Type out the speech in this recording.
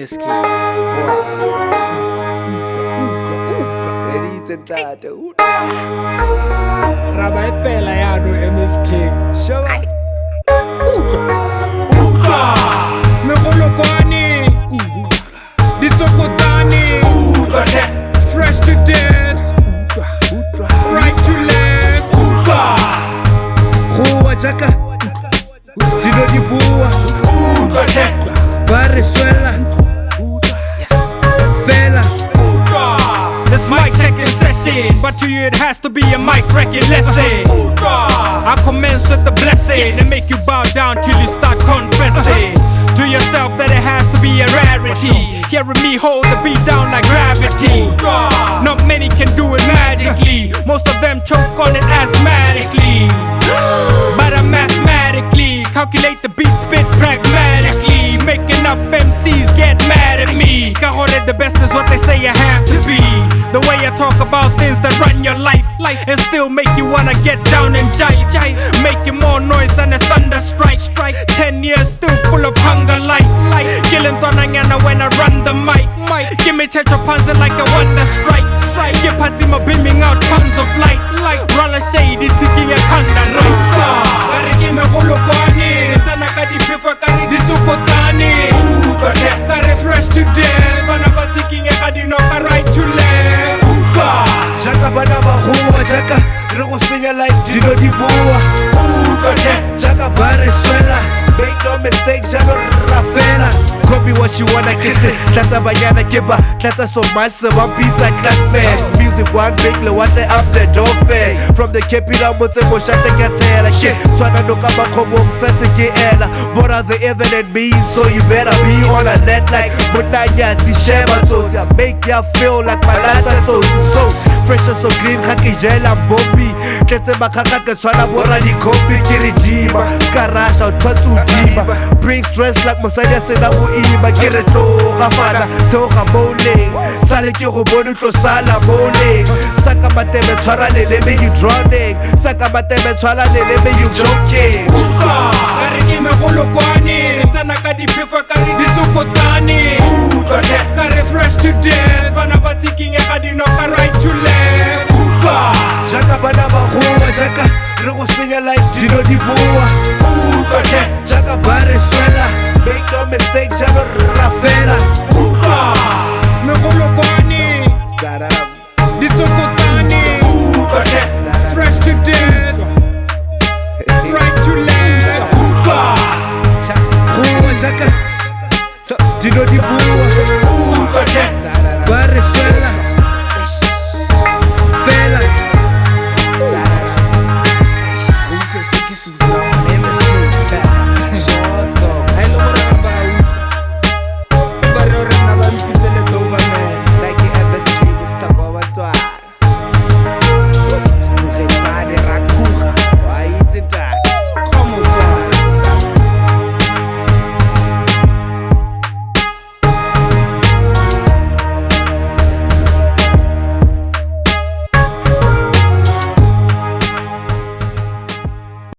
M.S.K. Tata Raba epela yano M.S.K. Showa Megolokwani Ditsokotani Fresh to death Right to left Rua Jaka Dino di Bua Barisuela Vela. This mic checking session, but to you it has to be a mic wrecking lesson. I commence with the blessing and make you bow down till you start confessing to yourself that it has to be a rarity. Hearing me hold the beat down like gravity. Not many can do it magically. Most of them choke on it asthmatically. But I mathematically calculate the beat spit pragmatically. Make enough MCs get mad at me. Kahore the best is what they say I have to be. The way I talk about things that run your life and still make you wanna get down and jive. Making more noise than a thunder strike. 10 years still full of hunger like killing Tonangana when I run the mic. Give me Checha Panzer like a wonder strike. Get Patima beaming out tons of light. Roller shade, it's taking a kanda right. Kariki me holokwani, tana kadi prefer kari ditsukotani. Kare fresh to death, bana batiking a kadi no right to left. Jaka bana bahua Jaka Rego swinger like Dino di Bua Jaka Barisuela Make no mistake, Jano Rafela. Copy what you wanna kiss it. Tlasa bayana kiba, tlasa so massive, I'm pizza class man. Music one big, le what they up the door fair. From the capital, Mote Moshate Gatela. Shit, Twana no kama kobo msate kiela. Bora the evident me, so you better be on a net like Munaya Tishema told ya. Make ya feel like Malata told you. So fresh and so clean, Haki Jela Bobby. Kete Makaka Twana Bora di Kopi Kirijima. Karasha, Tatu Dima. Bring stress like Mosaya said I will Iba kere toga fana, toga bowling. Sale ki go bone tlo sala bowling. Saka mateme tshwara lele me you drowning. Saka mateme tshwara lele me you joking. Kariki me holokwani, tana kadi prefer kari ditsukotani. Kare fresh to death, bana batiking a kadi no right to left. Jaka bana bahua Jaka Rego swinger like Dino di Bua Jaka Barisuela Make no mistake, Jano Rafela. Megolokwani Ditsokotani Fresh to death Right to left. Rua Jaka Dino di Bua